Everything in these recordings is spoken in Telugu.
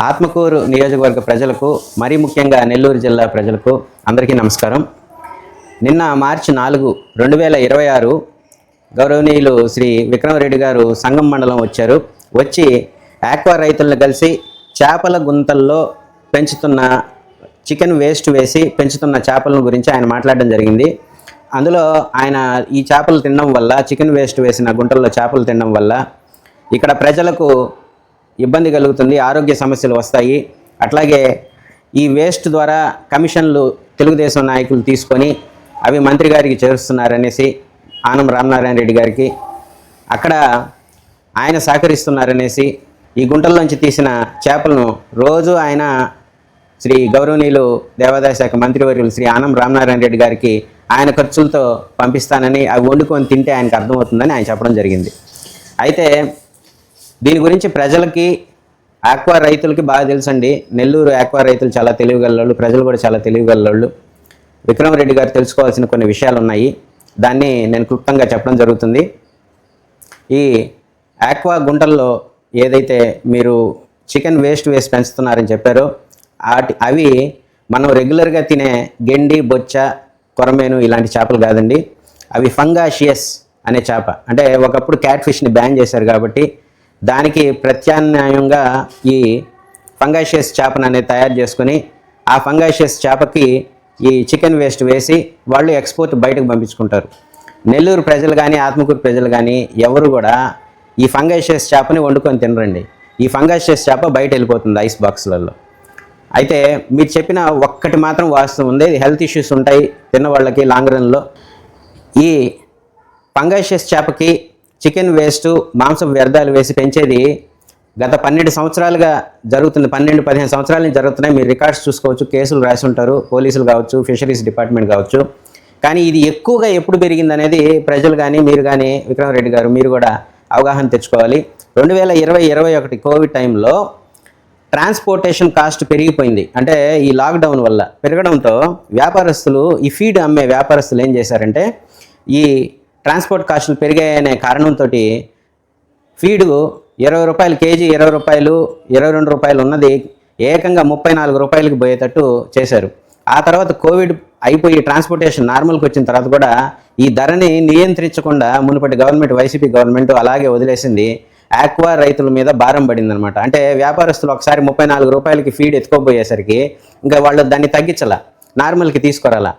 ఆత్మకూరు నియోజకవర్గ ప్రజలకు, మరీ ముఖ్యంగా నెల్లూరు జిల్లా ప్రజలకు అందరికీ నమస్కారం. నిన్న మార్చి 4, 2026 గౌరవనీయులు శ్రీ విక్రమరెడ్డి గారు సంగం మండలం వచ్చారు. వచ్చి ఆక్వా రైతులను కలిసి చేపల గుంతల్లో పెంచుతున్న చికెన్ వేస్ట్ వేసి పెంచుతున్న చేపల గురించి ఆయన మాట్లాడడం జరిగింది. అందులో ఆయన ఈ చేపలు తినడం వల్ల, చికెన్ వేస్ట్ వేసిన గుంటల్లో చేపలు తినడం వల్ల ఇక్కడ ప్రజలకు ఇబ్బంది కలుగుతుంది, ఆరోగ్య సమస్యలు వస్తాయి. అట్లాగే ఈ వేస్ట్ ద్వారా కమిషన్లు తెలుగుదేశం నాయకులు తీసుకొని అవి మంత్రి గారికి చేరుస్తున్నారనేసి, ఆనం రామనారాయణ రెడ్డి గారికి అక్కడ ఆయన సహకరిస్తున్నారనేసి, ఈ గుంటల్లోంచి తీసిన చేపలను రోజు ఆయన శ్రీ గౌరవనీయులు దేవాదాయ శాఖ మంత్రివర్యులు శ్రీ ఆనం రామనారాయణ రెడ్డి గారికి ఆయన ఖర్చులతో పంపిస్తానని, అవి వండుకొని తింటే ఆయనకు అర్థమవుతుందని ఆయన చెప్పడం జరిగింది. అయితే దీని గురించి ప్రజలకి, ఆక్వా రైతులకి బాగా తెలుసండి. నెల్లూరు ఆక్వా రైతులు చాలా తెలివిగలవాళ్ళు, ప్రజలు కూడా చాలా తెలివిగలవాళ్ళు. విక్రమరెడ్డి గారు తెలుసుకోవాల్సిన కొన్ని విషయాలు ఉన్నాయి, దాన్ని నేను క్లుప్తంగా చెప్పడం జరుగుతుంది. ఈ ఆక్వా గుంటల్లో ఏదైతే మీరు చికెన్ వేస్ట్ వేసి పెంచుతున్నారని చెప్పారో అవి మనం రెగ్యులర్గా తినే గెండి, బొచ్చ, కొరమేను ఇలాంటి చేపలు కాదండి. అవి ఫంగాషియస్ అనే చేప. అంటే ఒకప్పుడు క్యాట్ ఫిష్ని బ్యాన్ చేశారు కాబట్టి దానికి ప్రత్యామ్నాయంగా ఈ ఫంగాషియస్ చేపను అనేది తయారు చేసుకుని, ఆ ఫంగాషియస్ చేపకి ఈ చికెన్ వేస్ట్ వేసి వాళ్ళు ఎక్స్పోర్ట్ బయటకు పంపించుకుంటారు. నెల్లూరు ప్రజలు కానీ, ఆత్మకూరు ప్రజలు కానీ ఎవరు కూడా ఈ ఫంగాషియస్ చేపని వండుకొని తినరండి. ఈ ఫంగాషియస్ చేప బయట వెళ్ళిపోతుంది ఐస్ బాక్సులలో. అయితే మీరు చెప్పిన ఒక్కటి మాత్రం వాస్తవం ఉంది, హెల్త్ ఇష్యూస్ ఉంటాయి తిన్న వాళ్ళకి లాంగ్ రన్లో. ఈ ఫంగాషియస్ చేపకి చికెన్ వేస్టు, మాంసం వ్యర్థాలు వేసి పెంచేది గత 12 సంవత్సరాలుగా జరుగుతుంది. 12-15 సంవత్సరాల నుంచి జరుగుతున్నాయి. మీరు రికార్డ్స్ చూసుకోవచ్చు, కేసులు రాసి ఉంటారు, పోలీసులు కావచ్చు, ఫిషరీస్ డిపార్ట్మెంట్ కావచ్చు. కానీ ఇది ఎక్కువగా ఎప్పుడు పెరిగింది అనేది ప్రజలు కానీ, మీరు కానీ, విక్రమరెడ్డి గారు మీరు కూడా అవగాహన తెచ్చుకోవాలి. 2020-21 కోవిడ్ టైంలో ట్రాన్స్పోర్టేషన్ కాస్ట్ పెరిగిపోయింది. అంటే ఈ లాక్డౌన్ వల్ల పెరగడంతో వ్యాపారస్తులు, ఈ ఫీడ్ అమ్మే వ్యాపారస్తులు ఏం చేశారంటే, ఈ ట్రాన్స్పోర్ట్ కాస్టులు పెరిగాయనే కారణంతో ఫీడు 20 రూపాయలు కేజీ, 20 రూపాయలు, 22 రూపాయలు ఉన్నది ఏకంగా 34 రూపాయలకి పోయేటట్టు చేశారు. ఆ తర్వాత కోవిడ్ అయిపోయి ట్రాన్స్పోర్టేషన్ నార్మల్కి వచ్చిన తర్వాత కూడా ఈ ధరని నియంత్రించకుండా మునుపటి గవర్నమెంట్, వైసీపీ గవర్నమెంట్ అలాగే వదిలేసింది. ఆక్వా రైతుల మీద భారం పడిందనమాట. అంటే వ్యాపారస్తులు ఒకసారి 34 రూపాయలకి ఫీడ్ ఎత్తుకోబోయేసరికి ఇంకా వాళ్ళు దాన్ని తగ్గించాల, నార్మల్కి తీసుకురాలా.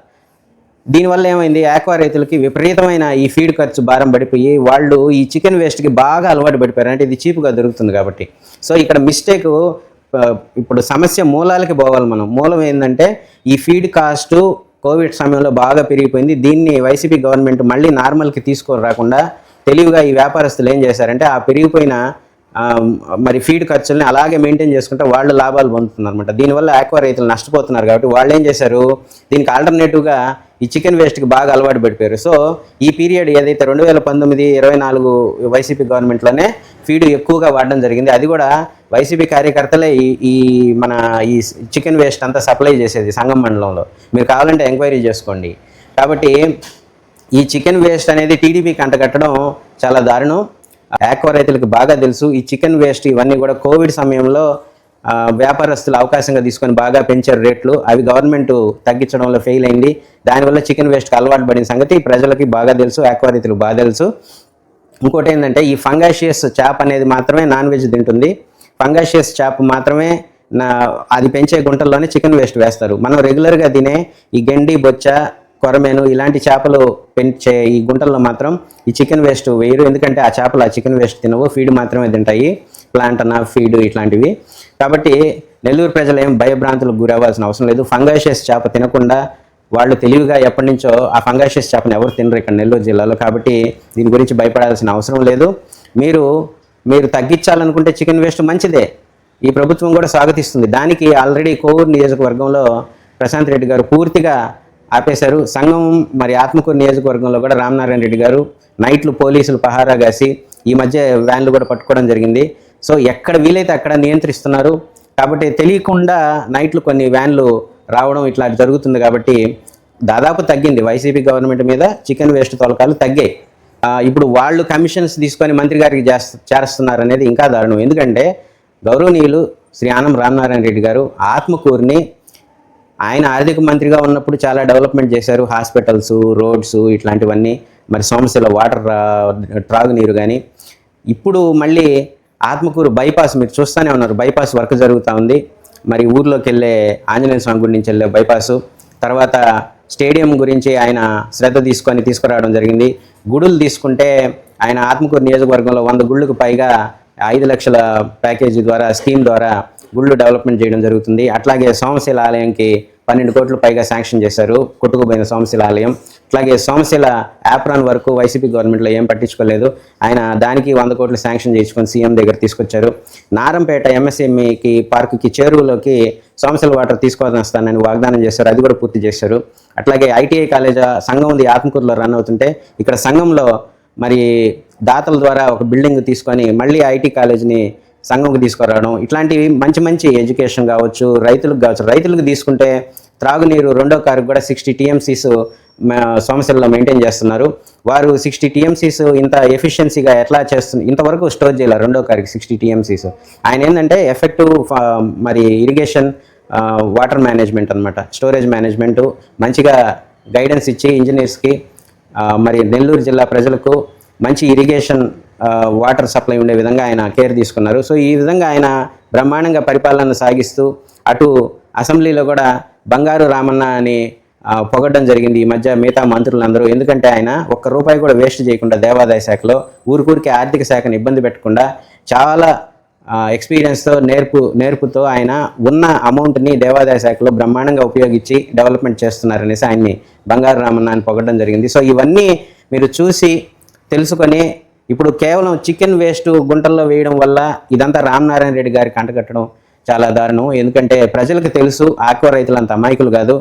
దీనివల్ల ఏమైంది, ఆక్వా రైతులకి విపరీతమైన ఈ ఫీడ్ ఖర్చు భారం పడిపోయి వాళ్ళు ఈ చికెన్ వేస్ట్కి బాగా అలవాటు పడిపోయారు. అంటే ఇది చీప్గా దొరుకుతుంది కాబట్టి. సో ఇక్కడ మిస్టేక్, ఇప్పుడు సమస్య మూలాలకి పోవాలి మనం. మూలం ఏంటంటే ఈ ఫీడ్ కాస్టు కోవిడ్ సమయంలో బాగా పెరిగిపోయింది. దీన్ని వైసీపీ గవర్నమెంట్ మళ్ళీ నార్మల్కి తీసుకొని రాకుండా తెలివిగా ఈ వ్యాపారస్తులు ఏం చేశారంటే ఆ పెరిగిపోయిన మరి ఫీడ్ ఖర్చుల్ని అలాగే మెయింటైన్ చేసుకుంటే వాళ్ళు లాభాలు పొందుతున్నారు అనమాట. దీనివల్ల ఆక్వా రైతులు నష్టపోతున్నారు. కాబట్టి వాళ్ళు ఏం చేశారు, దీనికి ఆల్టర్నేటివ్గా ఈ చికెన్ వేస్ట్కి బాగా అలవాటు పడిపోయారు. సో ఈ పీరియడ్ ఏదైతే 2019-24 వైసీపీ గవర్నమెంట్లోనే ఫీడ్ ఎక్కువగా వాడడం జరిగింది. అది కూడా వైసీపీ కార్యకర్తలే ఈ మన ఈ చికెన్ వేస్ట్ అంతా సప్లై చేసేది సంగం మండలంలో. మీరు కావాలంటే ఎంక్వైరీ చేసుకోండి. కాబట్టి ఈ చికెన్ వేస్ట్ అనేది టీడీపీకి అంటగట్టడం చాలా దారుణం. ఆక్వా రైతులకు బాగా తెలుసు. ఈ చికెన్ వేస్ట్ ఇవన్నీ కూడా కోవిడ్ సమయంలో వ్యాపారస్తులు అవకాశంగా తీసుకొని బాగా పెంచారు రేట్లు. అవి గవర్నమెంట్ తగ్గించడంలో ఫెయిల్ అయింది. దానివల్ల చికెన్ వేస్ట్కి అలవాటు పడిన సంగతి ప్రజలకి బాగా తెలుసు, ఆక్వా రైతులకు బాగా తెలుసు. ఇంకోటి ఏంటంటే ఈ ఫంగాషియస్ చేప అనేది మాత్రమే నాన్ వెజ్ తింటుంది. ఫంగాషియస్ చేప మాత్రమే అది పెంచే గుంటల్లోనే చికెన్ వేస్ట్ వేస్తారు. మనం రెగ్యులర్గా తినే ఈ గెండి, బొచ్చ, కొరమేను ఇలాంటి చేపలు పెంచే ఈ గుంటల్లో మాత్రం ఈ చికెన్ వేస్ట్ వేయరు. ఎందుకంటే ఆ చేపలు ఆ చికెన్ వేస్ట్ తినవు, ఫీడ్ మాత్రమే తింటాయి, ప్లాంటనా ఫీడ్ ఇట్లాంటివి. కాబట్టి నెల్లూరు ప్రజలు ఏం భయభ్రాంతులకు గురవ్వాల్సిన అవసరం లేదు. ఫంగాషియస్ చేప తినకుండా వాళ్ళు తెలివిగా ఎప్పటి నుంచో ఆ ఫంగాషియస్ చేపను ఎవరు తినరు ఇక్కడ నెల్లూరు జిల్లాలో. కాబట్టి దీని గురించి భయపడాల్సిన అవసరం లేదు. మీరు తగ్గించాలనుకుంటే చికెన్ వేస్ట్ మంచిదే, ఈ ప్రభుత్వం కూడా స్వాగతిస్తుంది. దానికి ఆల్రెడీ కోవూరు నియోజకవర్గంలో ప్రశాంత్ రెడ్డి గారు పూర్తిగా ఆపేశారు. సంఘం మరి ఆత్మకూరు నియోజకవర్గంలో కూడా రామనారాయణ రెడ్డి గారు నైట్లు పోలీసులు పహారా కాసి ఈ మధ్య వ్యాన్లు కూడా పట్టుకోవడం జరిగింది. సో ఎక్కడ వీలైతే అక్కడ నియంత్రిస్తున్నారు. కాబట్టి తెలియకుండా నైట్లు కొన్ని వ్యాన్లు రావడం ఇట్లా జరుగుతుంది. కాబట్టి దాదాపు తగ్గింది వైసీపీ గవర్నమెంట్ మీద చికెన్ వేస్ట్ తోలకాలు తగ్గాయి. ఇప్పుడు వాళ్ళు కమిషన్స్ తీసుకొని మంత్రి గారికి చేస్తున్నారు అనేది ఇంకా దారుణం. ఎందుకంటే గౌరవనీయులు శ్రీ ఆనం రామనారాయణ రెడ్డి గారు ఆత్మకూరుని ఆయన ఆర్థిక మంత్రిగా ఉన్నప్పుడు చాలా డెవలప్మెంట్ చేశారు. హాస్పిటల్స్, రోడ్స్ ఇట్లాంటివన్నీ, మరి సోమశిల వాటర్ త్రాగునీరు కానీ. ఇప్పుడు మళ్ళీ ఆత్మకూరు బైపాస్ మీరు చూస్తూనే ఉన్నారు, బైపాస్ వర్క్ జరుగుతూ ఉంది. మరి ఊర్లోకి వెళ్ళే ఆంజనేయ స్వామి గుడి నుంచి వెళ్ళే బైపాసు, తర్వాత స్టేడియం గురించి ఆయన శ్రద్ధ తీసుకురావడం జరిగింది. గుడులు తీసుకుంటే ఆయన ఆత్మకూరు నియోజకవర్గంలో 100 గుళ్ళకు పైగా 5 లక్షల ప్యాకేజీ ద్వారా, స్కీమ్ ద్వారా గుళ్ళు డెవలప్మెంట్ చేయడం జరుగుతుంది. అట్లాగే సోమశిల ఆలయంకి 12 కోట్ల పైగా శాంక్షన్ చేశారు, కొట్టుకుపోయిన సోమశిల ఆలయం. అట్లాగే సోమశిల యాప్రాన్ వరకు వైసీపీ గవర్నమెంట్లో ఏం పట్టించుకోలేదు, ఆయన దానికి 100 కోట్లు శాంక్షన్ చేయించుకొని సీఎం దగ్గర తీసుకొచ్చారు. నారంపేట ఎంఎస్ఎంఈకి పార్కుకి చేరువులోకి సోమశిల వాటర్ తీసుకొస్తానని వాగ్దానం చేశారు, అది కూడా పూర్తి చేశారు. అట్లాగే ఐటీఐ కాలేజ్ సంఘం ఉంది ఆత్మకూరులో రన్ అవుతుంటే, ఇక్కడ సంఘంలో మరి దాతల ద్వారా ఒక బిల్డింగ్ తీసుకొని మళ్ళీ ఐటీ కాలేజ్ని సంఘంకి తీసుకురావడం, ఇట్లాంటివి మంచి మంచి ఎడ్యుకేషన్ కావచ్చు, రైతులకు కావచ్చు. రైతులకు తీసుకుంటే త్రాగునీరు రెండో కారుకు కూడా 60 టీఎంసీస్ సోమశిలలో మెయింటైన్ చేస్తున్నారు. వారు 60 టీఎంసీస్ ఇంత ఎఫిషియన్సీగా ఎట్లా చేస్తున్నారు, ఇంతవరకు స్టోర్ చేయాలి రెండో కారుకి 60 టీఎంసీస్. ఆయన ఏంటంటే ఎఫెక్టివ్ మరి ఇరిగేషన్ వాటర్ మేనేజ్మెంట్ అనమాట, స్టోరేజ్ మేనేజ్మెంటు మంచిగా గైడెన్స్ ఇచ్చి ఇంజనీర్స్కి మరి నెల్లూరు జిల్లా ప్రజలకు మంచి ఇరిగేషన్ వాటర్ సప్లై ఉండే విధంగా ఆయన కేర్ తీసుకున్నారు. సో ఈ విధంగా ఆయన బ్రహ్మాండంగా పరిపాలన సాగిస్తూ అటు అసెంబ్లీలో కూడా బంగారు రామన్న అని పొగడ్డం జరిగింది ఈ మధ్య మిగతా మంత్రులందరూ. ఎందుకంటే ఆయన ఒక్క రూపాయి కూడా వేస్ట్ చేయకుండా దేవాదాయ శాఖలో ఊరికి ఆర్థిక శాఖను ఇబ్బంది పెట్టకుండా చాలా ఎక్స్పీరియన్స్తో నేర్పుతో ఆయన ఉన్న అమౌంట్ని దేవాదాయ శాఖలో బ్రహ్మాండంగా ఉపయోగించి డెవలప్మెంట్ చేస్తున్నారనేసి ఆయన్ని బంగారు రామన్న అని పొగడ్డం జరిగింది. సో ఇవన్నీ మీరు చూసి తెలుసుకొని, ఇప్పుడు కేవలం చికెన్ వేస్ట్ గుంటల్లో వేయడం వల్ల ఇదంతా రామనారాయణ రెడ్డి గారికి అంటగట్టడం చాలా దారుణం. ఎందుకంటే ప్రజలకు తెలుసు ఆక్వా రైతులు అంత అమాయకులు కాదు.